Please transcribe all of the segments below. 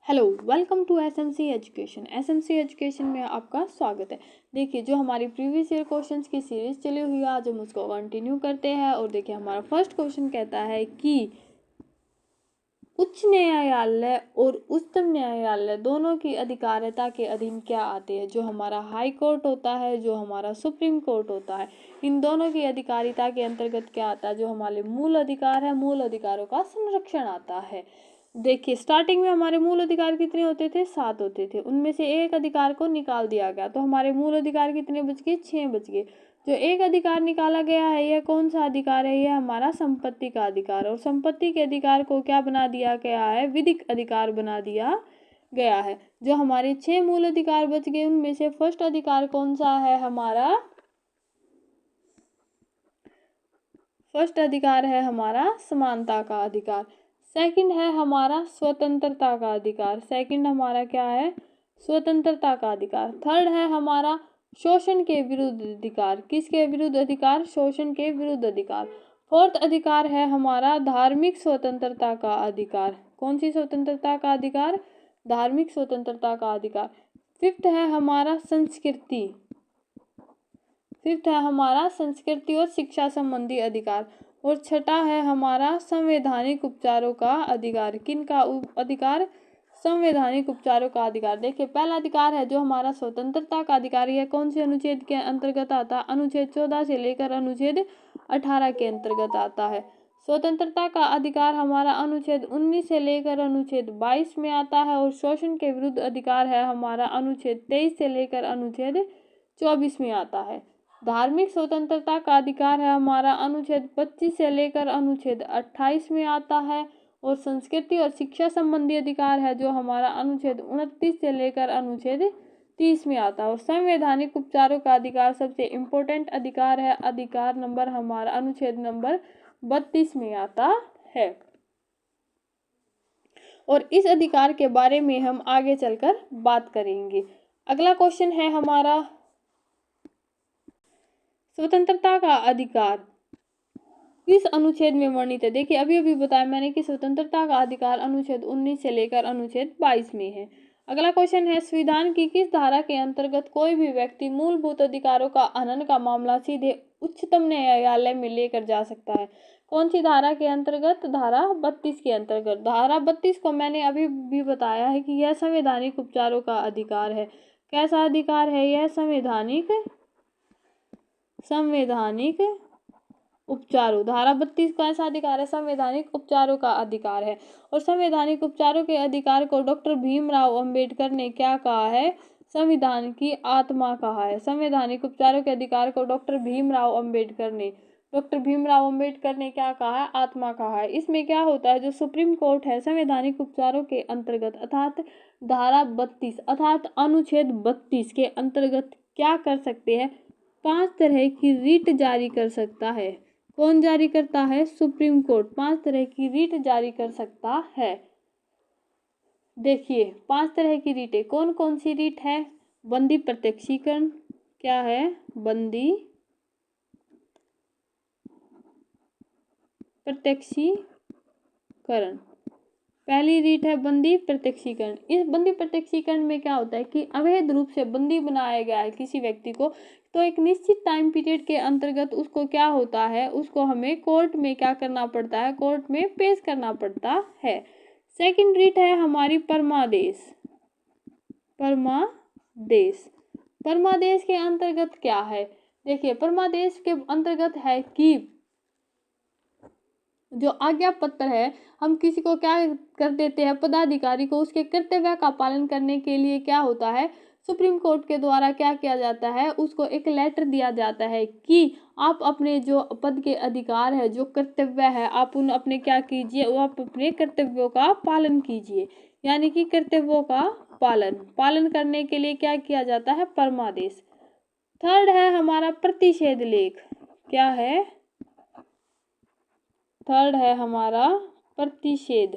Hello, welcome to SMC education. SMC education में आपका स्वागत है। देखिए, जो हमारी प्रीवियस ईयर क्वेश्चंस की सीरीज चली हुई है, आज हम उसको कंटिन्यू करते हैं। और देखिए, हमारा फर्स्ट क्वेश्चन कहता है कि उच्च न्यायालय और उच्चतम न्यायालय दोनों की अधिकारिता के अधीन क्या आते हैं। जो हमारा हाई कोर्ट होता है, जो हमारा सुप्रीम कोर्ट होता है, इन दोनों की अधिकारिता के अंतर्गत क्या आता है। जो हमारे मूल अधिकार है, मूल अधिकारों का संरक्षण आता है। देखिए, स्टार्टिंग में हमारे मूल अधिकार कितने होते थे? 7 होते थे। उनमें से एक अधिकार को निकाल दिया गया, तो हमारे मूल अधिकार कितने बच गए? 6 बच गए। जो एक अधिकार निकाला गया है, यह कौन सा अधिकार है? यह हमारा संपत्ति का अधिकार। और संपत्ति के अधिकार को क्या बना दिया गया है? विधिक अधिकार बना दिया गया है। जो हमारे 6 मूल अधिकार बच गए, उनमें से फर्स्ट अधिकार कौन सा है? हमारा फर्स्ट अधिकार है हमारा समानता का अधिकार। सेकंड है हमारा स्वतंत्रता का अधिकार। सेकंड हमारा क्या है? स्वतंत्रता का अधिकार। थर्ड है हमारा शोषण के विरुद्ध अधिकार। किसके विरुद्ध अधिकार? शोषण के विरुद्ध अधिकार। फोर्थ अधिकार है हमारा धार्मिक स्वतंत्रता का अधिकार। कौन सी स्वतंत्रता का अधिकार? धार्मिक स्वतंत्रता का अधिकार। फिफ्थ है हमारा संस्कृति। फिफ्थ है हमारा संस्कृति और शिक्षा संबंधी अधिकार। और छठा है हमारा संवैधानिक उपचारों का अधिकार। किन का अधिकार? संवैधानिक उपचारों का अधिकार। देखिए, पहला अधिकार है जो हमारा स्वतंत्रता का अधिकार, यह कौन से अनुच्छेद के अंतर्गत आता है? अनुच्छेद 14 से लेकर अनुच्छेद 18 के अंतर्गत आता है। स्वतंत्रता का अधिकार हमारा अनुच्छेद 19 से लेकर अनुच्छेद 22 में आता है। और शोषण के विरुद्ध अधिकार है हमारा अनुच्छेद 23 से लेकर अनुच्छेद 24 में आता है। धार्मिक स्वतंत्रता का अधिकार है हमारा अनुच्छेद 25 से लेकर अनुच्छेद 28 में आता है। और संस्कृति और शिक्षा संबंधी अधिकार है जो हमारा अनुच्छेद 29 से लेकर अनुच्छेद 30 में आता है। और संवैधानिक उपचारों का अधिकार सबसे इम्पोर्टेंट अधिकार है। अधिकार नंबर हमारा अनुच्छेद नंबर 32 में आता है। और इस अधिकार के बारे में हम आगे चलकर बात करेंगे। अगला क्वेश्चन है हमारा स्वतंत्रता का अधिकार किस अनुच्छेद में वर्णित है। देखिए, अभी अभी बताया मैंने कि स्वतंत्रता का अधिकार अनुच्छेद 19 से लेकर अनुच्छेद 22 में है। अगला क्वेश्चन है संविधान की किस धारा के अंतर्गत कोई भी व्यक्ति मूलभूत अधिकारों का हनन का मामला सीधे उच्चतम न्यायालय में लेकर जा सकता है। कौन सी धारा के अंतर्गत? धारा 32 के अंतर्गत। धारा 32 को मैंने अभी भी बताया है कि यह संवैधानिक उपचारों का अधिकार है। कैसा अधिकार है यह? संवैधानिक उपचारों। धारा 32 का ऐसा अधिकार है, संवैधानिक उपचारों का अधिकार है। और संवैधानिक उपचारों के अधिकार को डॉक्टर भीमराव अंबेडकर ने क्या कहा है? संविधान की आत्मा कहा है। संवैधानिक उपचारों के अधिकार को डॉक्टर भीमराव अंबेडकर ने क्या कहा है? आत्मा कहा है। इसमें क्या होता है? जो सुप्रीम कोर्ट है, संवैधानिक उपचारों के अंतर्गत अर्थात धारा 32 अर्थात अनुच्छेद 32 के अंतर्गत क्या कर सकते हैं? 5 तरह की रीट जारी कर सकता है। कौन जारी करता है? सुप्रीम कोर्ट 5 तरह की रीट जारी कर सकता है। देखिए, 5 तरह की रीटें कौन कौन सी रीट है? बंदी प्रत्यक्षीकरण। क्या है? बंदी प्रत्यक्षीकरण। पहली रीट है बंदी प्रत्यक्षीकरण। इस बंदी प्रत्यक्षीकरण में क्या होता है कि अवैध रूप से बंदी बनाया गया है किसी व्यक्ति को, तो एक निश्चित टाइम पीरियड के अंतर्गत उसको क्या होता है? उसको हमें कोर्ट में क्या करना पड़ता है? कोर्ट में पेश करना पड़ता है। सेकंड रीट है हमारी परमादेश। परमादेश के अंतर्गत क्या है? देखिए, परमादेश के अंतर्गत है कि जो आज्ञा पत्र है, हम किसी को क्या कर देते हैं? पदाधिकारी को उसके कर्तव्य का पालन करने के लिए क्या होता है? सुप्रीम कोर्ट के द्वारा क्या किया जाता है? उसको एक लेटर दिया जाता है कि आप अपने जो पद के अधिकार है, जो कर्तव्य है, आप उन अपने क्या कीजिए? वो आप अपने कर्तव्यों का पालन कीजिए। यानी कि कर्तव्यों का पालन करने के लिए क्या किया जाता है? परमादेश। थर्ड है हमारा प्रतिषेध लेख। क्या है? थर्ड है हमारा प्रतिषेध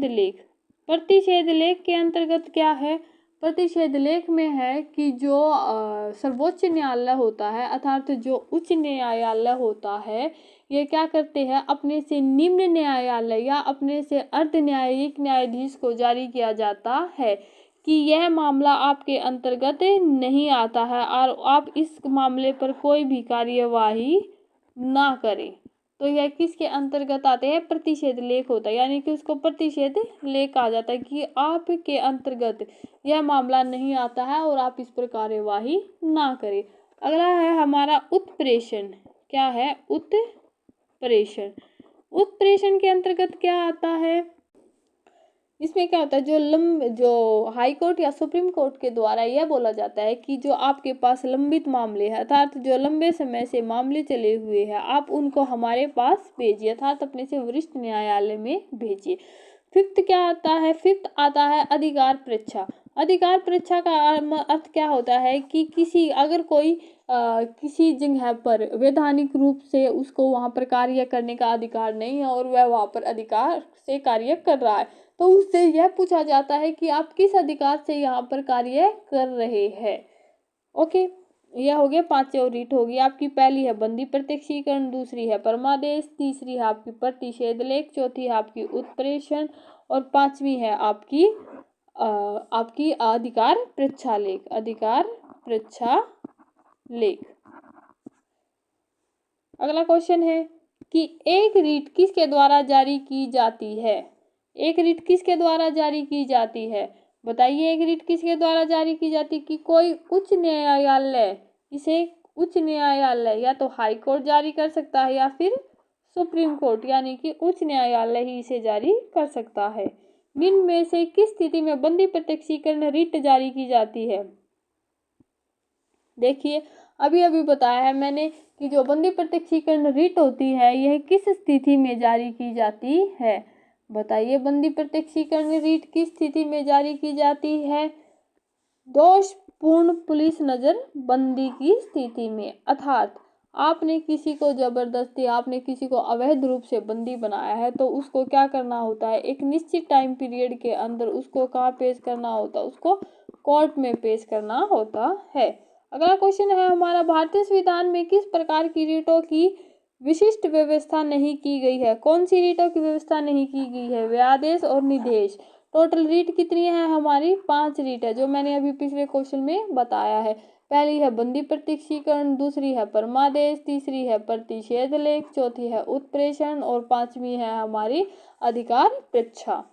लेख। प्रतिषेध लेख के अंतर्गत क्या है? प्रतिषेध लेख में है कि जो सर्वोच्च न्यायालय होता है अर्थात जो उच्च न्यायालय होता है, ये क्या करते हैं, अपने से निम्न न्यायालय या अपने से अर्ध न्यायिक न्यायाधीश को जारी किया जाता है कि यह मामला आपके अंतर्गत नहीं आता है और आप इस मामले पर कोई भी कार्यवाही ना करें। तो यह किसके अंतर्गत आते हैं, प्रतिषेध लेख होता है, यानी कि उसको प्रतिषेध लेख कहा जाता है कि आपके अंतर्गत यह मामला नहीं आता है और आप इस पर कार्यवाही ना करें। अगला है हमारा उत्प्रेषण। क्या है, उत्प्रेषण। उत्प्रेषण के अंतर्गत क्या आता है, इसमें क्या होता है, जो हाई कोर्ट या सुप्रीम कोर्ट के द्वारा यह बोला जाता है कि जो आपके पास लंबित मामले हैं अर्थात जो लंबे समय से मामले चले हुए हैं, आप उनको हमारे पास भेजिए अर्थात अपने से वरिष्ठ न्यायालय में भेजिए। फिफ्थ क्या आता है, फिफ्थ आता है अधिकार परीक्षा। अधिकार परीक्षा का अर्थ क्या होता है कि अगर कोई किसी जगह पर वैधानिक रूप से उसको वहां पर कार्य करने का अधिकार नहीं है और वह वहां पर अधिकार से कार्य कर रहा है, तो उससे यह पूछा जाता है कि आप किस अधिकार से यहाँ पर कार्य कर रहे हैं। ओके, यह हो गया 5 और रीट होगी आपकी। पहली है बंदी प्रत्यक्षीकरण, दूसरी है परमादेश, तीसरी है आपकी प्रतिषेध लेख, चौथी है आपकी उत्प्रेषण और पांचवी है आपकी अधिकार परीक्षा लेख। अधिकार परीक्षा लेख। अगला क्वेश्चन है कि एक रीट किसके द्वारा जारी की जाती है। एक रीट किसके द्वारा जारी की जाती है, बताइए। एक रीट किसके द्वारा जारी की जाती है कि कोई उच्च न्यायालय, इसे उच्च न्यायालय या तो हाई कोर्ट जारी कर सकता है या फिर सुप्रीम कोर्ट, यानी कि उच्च न्यायालय ही इसे जारी कर सकता है। निम्न में से किस स्थिति में बंदी प्रत्यक्षीकरण रीट जारी की जाती है। देखिए, अभी अभी बताया है मैंने कि जो बंदी प्रत्यक्षीकरण रीट होती है यह किस स्थिति में जारी की जाती है, बताइए। बंदी प्रत्यक्षीकरण रीट किस स्थिति में जारी की जाती है, दोषपूर्ण पुलिस नजरबंदी की स्थिति में। अर्थात आपने किसी को जबरदस्ती, आपने किसी को अवैध रूप से बंदी बनाया है तो उसको क्या करना होता है, एक निश्चित टाइम पीरियड के अंदर उसको कहाँ पेश करना होता है, उसको कोर्ट में पेश करना होता है। अगला क्वेश्चन है हमारा, भारतीय संविधान में किस प्रकार की रीटों की विशिष्ट व्यवस्था नहीं की गई है। कौन सी रीटों की व्यवस्था नहीं की गई है, व्यादेश और निदेश। टोटल रीट कितनी है हमारी, 5 रीट है, जो मैंने अभी पिछले क्वेश्चन में बताया है। पहली है बंदी प्रत्यक्षीकरण, दूसरी है परमादेश, तीसरी है प्रतिषेध लेख, चौथी है उत्प्रेषण और पांचवी है हमारी अधिकार परीक्षा।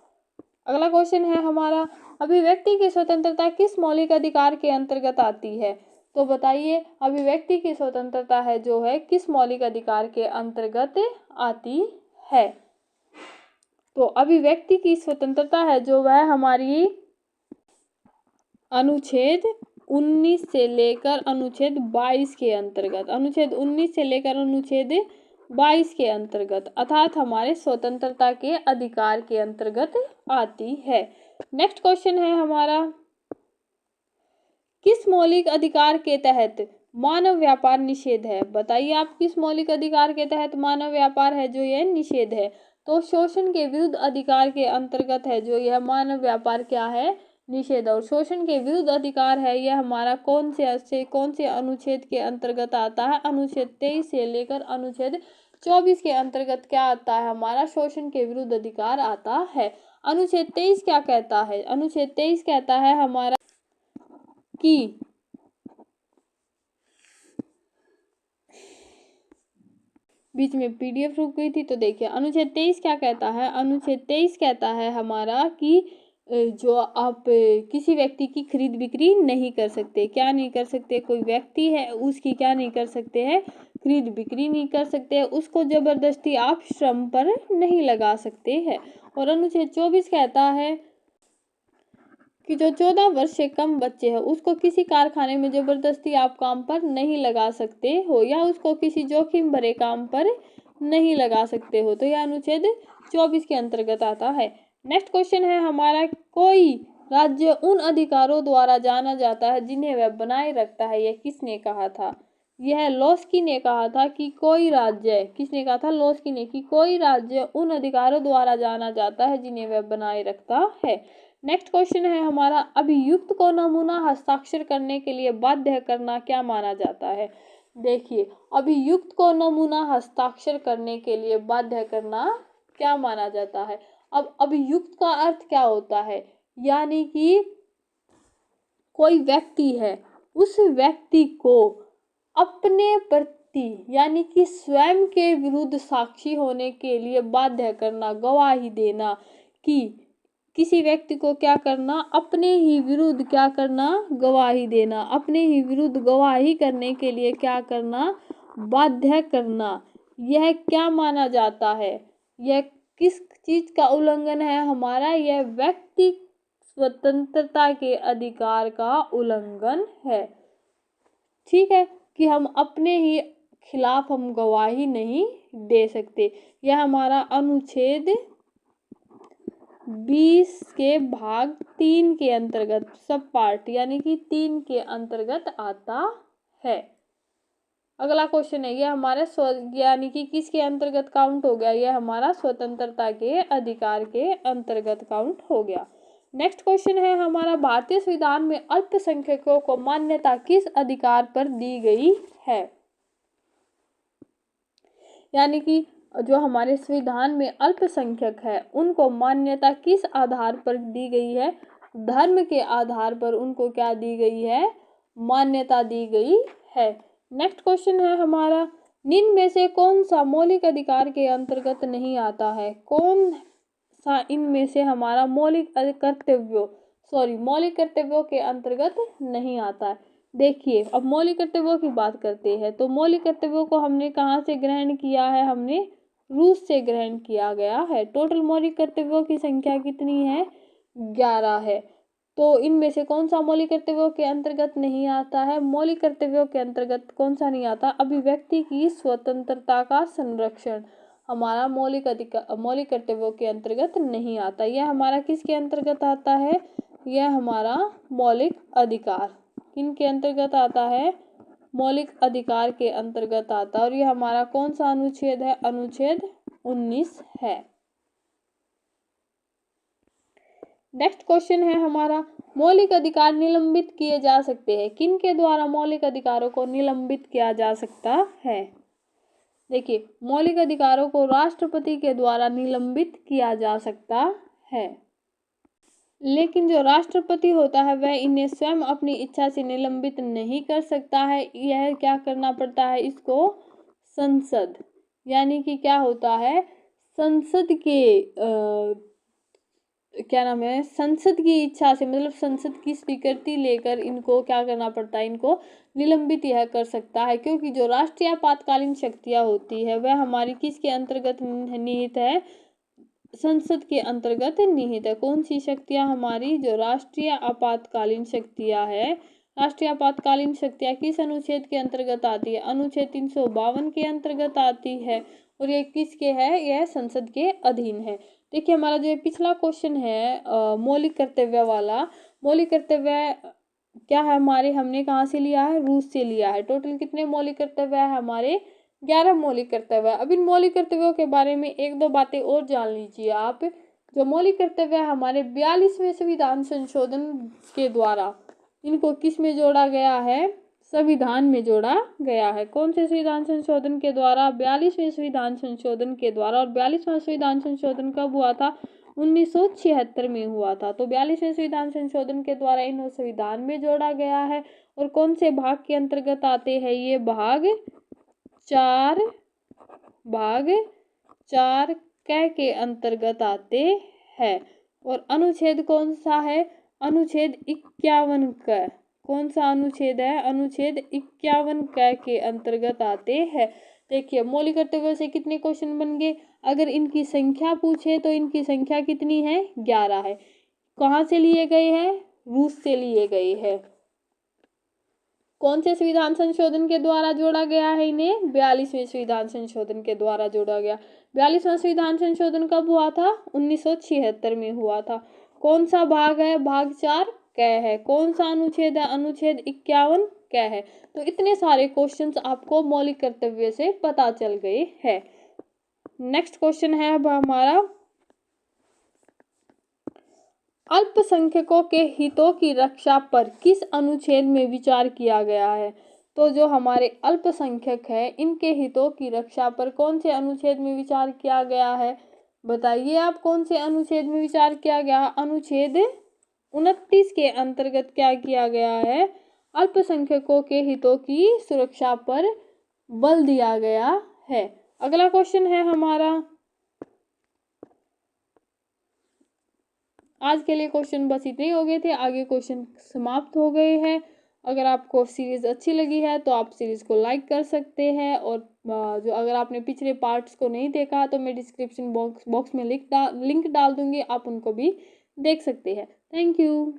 अगला क्वेश्चन है हमारा, अभिव्यक्ति की स्वतंत्रता किस मौलिक अधिकार के अंतर्गत आती है। तो बताइए, अभिव्यक्ति की स्वतंत्रता है जो है किस मौलिक अधिकार के अंतर्गत आती है। तो अभिव्यक्ति की स्वतंत्रता है जो वह हमारी अनुच्छेद 19 से लेकर अनुच्छेद 22 के अंतर्गत, अनुच्छेद 19 से लेकर अनुच्छेद 22 के अंतर्गत अर्थात हमारे स्वतंत्रता के अधिकार के अंतर्गत आती है। नेक्स्ट क्वेश्चन है हमारा, किस मौलिक अधिकार के तहत मानव व्यापार निषेध है। बताइए आप, किस मौलिक अधिकार के तहत मानव व्यापार है जो यह निषेध है। तो शोषण के विरुद्ध अधिकार के अंतर्गत है जो यह मानव व्यापार क्या है, निषेध। और शोषण के विरुद्ध अधिकार है यह हमारा कौन से अनुच्छेद के अंतर्गत आता है, अनुच्छेद 23 से लेकर अनुच्छेद 24 के अंतर्गत क्या आता है हमारा, शोषण के विरुद्ध अधिकार आता है। अनुच्छेद 23 क्या कहता है, अनुच्छेद 23 कहता है हमारा कि बीच में पीडीएफ रुक गई थी, तो देखिए अनुच्छेद 23 क्या कहता है। अनुच्छेद 23 कहता है हमारा कि जो आप किसी व्यक्ति की खरीद बिक्री नहीं कर सकते। क्या नहीं कर सकते, कोई व्यक्ति है उसकी क्या नहीं कर सकते हैं, खरीद बिक्री नहीं कर सकते, उसको जबरदस्ती आप श्रम पर नहीं लगा सकते हैं। और अनुच्छेद 24 कहता है कि जो 14 वर्ष से कम बच्चे हैं उसको किसी कारखाने में जबरदस्ती आप काम पर नहीं लगा सकते हो या उसको किसी जोखिम भरे काम पर नहीं लगा सकते हो। तो यह अनुच्छेद 24 के अंतर्गत आता है। नेक्स्ट क्वेश्चन है हमारा, कोई राज्य उन अधिकारों द्वारा जाना जाता है जिन्हें वह बनाए रखता है, यह किसने कहा था। यह लोस्की ने कहा था कि कोई राज्य, किसने कहा था? लोस्की ने, कि कोई राज्य उन अधिकारों द्वारा जाना जाता है जिन्हें वह बनाए रखता है। नेक्स्ट क्वेश्चन है हमारा, अभियुक्त को नमूना हस्ताक्षर करने के लिए बाध्य करना क्या माना जाता है? देखिए, अभियुक्त को नमूना हस्ताक्षर करने के लिए बाध्य करना क्या माना जाता है? अब अभियुक्त का अर्थ क्या होता है? यानी कि कोई व्यक्ति है, उस व्यक्ति को अपने प्रति यानी कि स्वयं के विरुद्ध साक्षी होने के लिए बाध्य करना, गवाही देना, कि किसी व्यक्ति को क्या करना? अपने ही विरुद्ध क्या करना? गवाही देना। अपने ही विरुद्ध गवाही करने के लिए क्या करना? बाध्य करना। यह क्या माना जाता है? यह किस चीज का उल्लंघन है हमारा? यह व्यक्ति स्वतंत्रता के अधिकार का उल्लंघन है। ठीक है, कि हम अपने ही खिलाफ हम गवाही नहीं दे सकते। यह हमारा अनुच्छेद 20 के भाग 3 के अंतर्गत, सब पार्ट यानी कि 3 के अंतर्गत आता है। अगला क्वेश्चन है, यह हमारे यानी कि किसके अंतर्गत काउंट हो गया? यह हमारा स्वतंत्रता के अधिकार के अंतर्गत काउंट हो गया। नेक्स्ट क्वेश्चन है हमारा, भारतीय संविधान में अल्पसंख्यकों को मान्यता किस अधिकार पर दी गई है? यानी कि जो हमारे संविधान में अल्पसंख्यक है उनको मान्यता किस आधार पर दी गई है? धर्म के आधार पर उनको क्या दी गई है? मान्यता दी गई है। नेक्स्ट क्वेश्चन है हमारा, निम्न में से कौन सा मौलिक अधिकार के अंतर्गत नहीं आता है? कौन सा इनमें से हमारा मौलिक कर्तव्यों के अंतर्गत नहीं आता है? देखिए, अब मौलिक कर्तव्यों की बात करते हैं तो मौलिक कर्तव्यों को हमने कहाँ से ग्रहण किया है? हमने रूस से ग्रहण किया गया है। टोटल मौलिक कर्तव्यों की संख्या कितनी है? 11 है। तो इनमें से कौन सा मौलिक कर्तव्यों के अंतर्गत नहीं आता है? मौलिक कर्तव्यों के अंतर्गत कौन सा नहीं आता? अभिव्यक्ति की स्वतंत्रता का संरक्षण हमारा मौलिक कर्तव्यों के अंतर्गत नहीं आता। यह हमारा किसके अंतर्गत आता है? यह हमारा मौलिक अधिकार किनके अंतर्गत आता है? मौलिक अधिकार के अंतर्गत आता है। और यह हमारा कौन सा अनुच्छेद है? अनुच्छेद 19 है। नेक्स्ट क्वेश्चन है हमारा, मौलिक अधिकार निलंबित किए जा सकते हैं। किनके द्वारा मौलिक अधिकारों को निलंबित किया जा सकता है? देखिए, मौलिक अधिकारों को राष्ट्रपति के द्वारा निलंबित किया जा सकता है, लेकिन जो राष्ट्रपति होता है वह इन्हें स्वयं अपनी इच्छा से निलंबित नहीं कर सकता है। यह क्या करना पड़ता है? इसको संसद यानी कि क्या होता है? संसद के क्या नाम है? संसद की इच्छा से, मतलब संसद की स्वीकृति लेकर इनको क्या करना पड़ता है? इनको निलंबित यह कर सकता है, क्योंकि जो राष्ट्रीय आपातकालीन शक्तियां होती है वह हमारी किसके अंतर्गत निहित है? संसद के अंतर्गत निहित है। कौन सी शक्तियां हमारी? जो राष्ट्रीय आपातकालीन शक्तियां है। राष्ट्रीय आपातकालीन शक्तियां किस अनुच्छेद के अंतर्गत आती है? अनुच्छेद 352 के अंतर्गत आती है। और ये किसके है? यह संसद के अधीन है। देखिए, हमारा जो पिछला क्वेश्चन है मौलिक कर्तव्य वाला, मौलिक कर्तव्य क्या है हमारे? हमने कहाँ से लिया है? रूस से लिया है। टोटल कितने मौलिक कर्तव्य है हमारे? 11 मौलिक कर्तव्य। अब इन मौलिक कर्तव्यों के बारे में एक दो बातें और जान लीजिए आप। जो मौलिक कर्तव्य हमारे 42वें संविधान संशोधन के द्वारा इनको किस में जोड़ा गया है? संविधान में जोड़ा गया है। कौन से संविधान संशोधन के द्वारा? 42वें संविधान संशोधन के द्वारा। और 42वां संविधान संशोधन कब हुआ था? 1976 में हुआ था। तो 42वें संविधान संशोधन के द्वारा इन्हें संविधान में जोड़ा गया है। और कौन से भाग के अंतर्गत आते हैं? ये भाग 4 क के अंतर्गत आते हैं। और अनुच्छेद कौन सा है? अनुच्छेद 51 क। कौन सा अनुच्छेद है? अनुच्छेद 51 क के अंतर्गत आते हैं। देखिए, मौलिक कर्तव्यों से कितने क्वेश्चन बन गए? अगर इनकी संख्या पूछे तो इनकी संख्या कितनी है? 11 है। कहाँ से लिए गए हैं? रूस से लिए गए हैं। कौन से संविधान संशोधन के द्वारा जोड़ा गया है इन्हें? 42वें संविधान संशोधन के द्वारा जोड़ा गया। 42वां संविधान संशोधन कब हुआ था? 1976 में हुआ था। कौन सा भाग है? भाग 4 क है। कौन सा अनुच्छेद है? अनुच्छेद 51 क्या है। तो इतने सारे क्वेश्चंस आपको मौलिक कर्तव्य से पता चल गए हैं। नेक्स्ट क्वेश्चन है अब हमारा, अल्पसंख्यकों के हितों की रक्षा पर किस अनुच्छेद में विचार किया गया है। तो जो हमारे अल्पसंख्यक है इनके हितों की रक्षा पर कौन से अनुच्छेद में विचार किया गया है, बताइए आप कौन से अनुच्छेद में विचार किया गया। अनुच्छेद 29 के अंतर्गत क्या किया गया है, अल्पसंख्यकों के हितों की सुरक्षा पर बल दिया गया है। अगला क्वेश्चन है हमारा, आज के लिए क्वेश्चन बस इतने ही हो गए थे, आगे क्वेश्चन समाप्त हो गए हैं। अगर आपको सीरीज अच्छी लगी है तो आप सीरीज को लाइक कर सकते हैं, और जो अगर आपने पिछले पार्ट्स को नहीं देखा तो मैं डिस्क्रिप्शन बॉक्स में लिंक डाल दूंगी, आप उनको भी देख सकते हैं। Thank you.